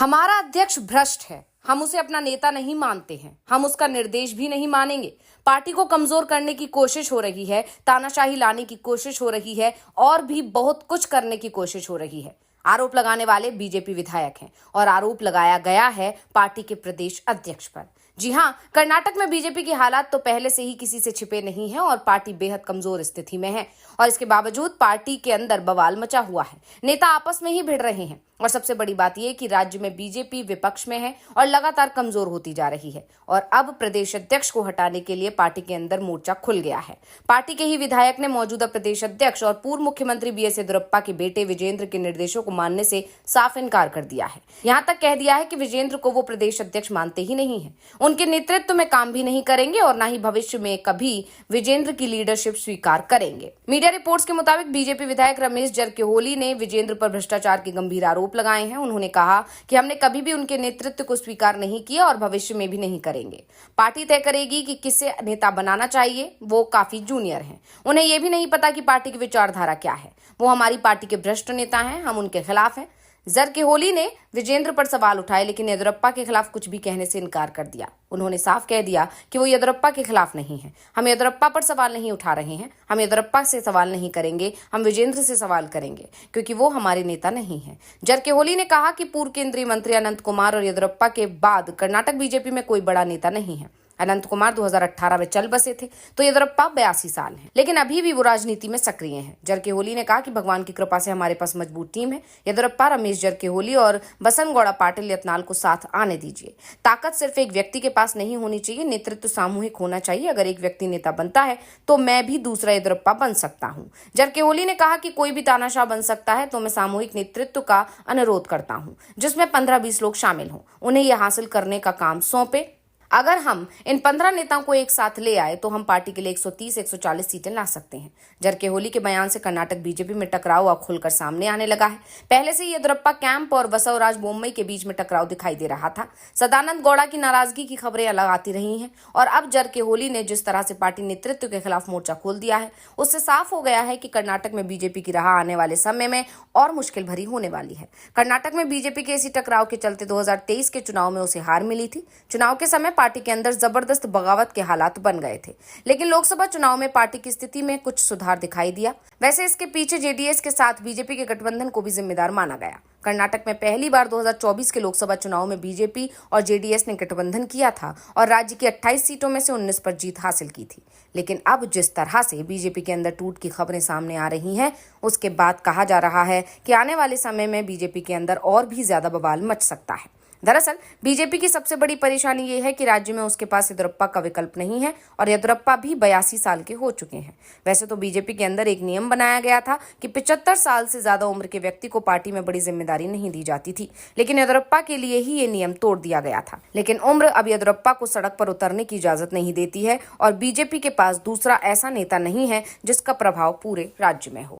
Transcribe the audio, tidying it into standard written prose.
हमारा अध्यक्ष भ्रष्ट है। हम उसे अपना नेता नहीं मानते हैं। हम उसका निर्देश भी नहीं मानेंगे। पार्टी को कमजोर करने की कोशिश हो रही है, तानाशाही लाने की कोशिश हो रही है और भी बहुत कुछ करने की कोशिश हो रही है। आरोप लगाने वाले बीजेपी विधायक हैं और आरोप लगाया गया है पार्टी के प्रदेश अध्यक्ष पर। जी हां, कर्नाटक में बीजेपी की हालात तो पहले से ही किसी से छिपे नहीं है और पार्टी बेहद कमजोर स्थिति में है और इसके बावजूद पार्टी के अंदर बवाल मचा हुआ है। नेता आपस में ही भिड़ रहे हैं और सबसे बड़ी बात यह कि राज्य में बीजेपी विपक्ष में है और लगातार कमजोर होती जा रही है और अब प्रदेश अध्यक्ष को हटाने के लिए पार्टी के अंदर मोर्चा खुल गया है। पार्टी के ही विधायक ने मौजूदा प्रदेश अध्यक्ष और पूर्व मुख्यमंत्री बीएस येदियुरप्पा के बेटे विजेंद्र के निर्देशों को मानने से साफ इनकार कर दिया है। यहां तक कह दिया है कि विजेंद्र को वो प्रदेश अध्यक्ष मानते ही नहीं है, उनके नेतृत्व में काम भी नहीं करेंगे और न ही भविष्य में कभी विजेंद्र की लीडरशिप स्वीकार करेंगे। मीडिया रिपोर्ट्स के मुताबिक बीजेपी विधायक रमेश जरकिहोली ने विजेंद्र पर भ्रष्टाचार के गंभीर आरोप लगाए हैं। उन्होंने कहा कि हमने कभी भी उनके नेतृत्व को स्वीकार नहीं किया और भविष्य में भी नहीं करेंगे। पार्टी तय करेगी कि किसे नेता बनाना चाहिए। वो काफी जूनियर हैं, उन्हें यह भी नहीं पता कि पार्टी की विचारधारा क्या है। वो हमारी पार्टी के भ्रष्ट नेता हैं, हम उनके खिलाफ हैं। जरकिहोली ने विजेंद्र पर सवाल उठाए लेकिन येदियुरप्पा के खिलाफ कुछ भी कहने से इनकार कर दिया। उन्होंने साफ कह दिया कि वो येदियुरप्पा के खिलाफ नहीं है। हम येदियुरप्पा पर सवाल नहीं उठा रहे हैं, हम येदियुरप्पा से सवाल नहीं करेंगे, हम विजेंद्र से सवाल करेंगे क्योंकि वो हमारे नेता नहीं है। जरकिहोली ने कहा कि पूर्व केंद्रीय मंत्री अनंत कुमार और येदियुरप्पा के बाद कर्नाटक बीजेपी में कोई बड़ा नेता नहीं है। अनंत कुमार 2018 में चल बसे थे तो येदियुरप्पा 82 साल हैं, लेकिन अभी भी वो राजनीति में सक्रिय हैं। जरकिहोली ने कहा कि भगवान की कृपा से हमारे पास मजबूत टीम है। येदियुरप्पा, रमेश जरकिहोली और बसनगौड़ा पाटिल यत्नाल को साथ आने दीजिए। ताकत सिर्फ एक व्यक्ति के पास नहीं होनी चाहिए, नेतृत्व सामूहिक होना चाहिए। अगर एक व्यक्ति नेता बनता है तो मैं भी दूसरा येदियुरप्पा बन सकता हूँ। जरकिहोली ने कहा कि कोई भी तानाशाह बन सकता है, तो मैं सामूहिक नेतृत्व का अनुरोध करता हूँ जिसमें 15-20 लोग शामिल हों। उन्हें यह हासिल करने का काम सौंपे। अगर हम इन 15 नेताओं को एक साथ ले आए तो हम पार्टी के लिए 130-140 सीटें ला सकते हैं। जरकिहोली के बयान से कर्नाटक बीजेपी में टकराव अब खुलकर सामने आने लगा है। पहले से येदियुरप्पा कैंप और बसवराज बोम्मई के बीच में टकराव दिखाई दे रहा था। सदानंद गौड़ा की नाराजगी की खबरें अलग आती रही हैं और अब जरकिहोली ने जिस तरह से पार्टी नेतृत्व के खिलाफ मोर्चा खोल दिया है, उससे साफ हो गया है कि कर्नाटक में बीजेपी की राह आने वाले समय में और मुश्किल भरी होने वाली है। कर्नाटक में बीजेपी के इसी टकराव के चलते 2023 के चुनाव में उसे हार मिली थी। चुनाव के समय पार्टी के अंदर जबरदस्त बगावत के हालात बन गए थे, लेकिन लोकसभा चुनाव में पार्टी की स्थिति में कुछ सुधार दिखाई दिया। वैसे इसके पीछे जेडीएस के साथ बीजेपी के गठबंधन को भी जिम्मेदार माना गया। कर्नाटक में पहली बार 2024 के लोकसभा चुनाव में बीजेपी और जेडीएस ने गठबंधन किया था और राज्य की 28 सीटों में से 19 पर जीत हासिल की थी। लेकिन अब जिस तरह से बीजेपी के अंदर टूट की खबरें सामने आ रही हैं, उसके बाद कहा जा रहा है कि आने वाले समय में बीजेपी के अंदर और भी ज्यादा बवाल मच सकता है। दरअसल बीजेपी की सबसे बड़ी परेशानी ये है कि राज्य में उसके पास येदियुरप्पा का विकल्प नहीं है और येदियुरप्पा भी 82 साल के हो चुके हैं। वैसे तो बीजेपी के अंदर एक नियम बनाया गया था कि 75 साल से ज्यादा उम्र के व्यक्ति को पार्टी में बड़ी जिम्मेदारी नहीं दी जाती थी, लेकिन येदियुरप्पा के लिए ही ये नियम तोड़ दिया गया था। लेकिन उम्र अब येदियुरप्पा को सड़क पर उतरने की इजाजत नहीं देती है और बीजेपी के पास दूसरा ऐसा नेता नहीं है जिसका प्रभाव पूरे राज्य में हो।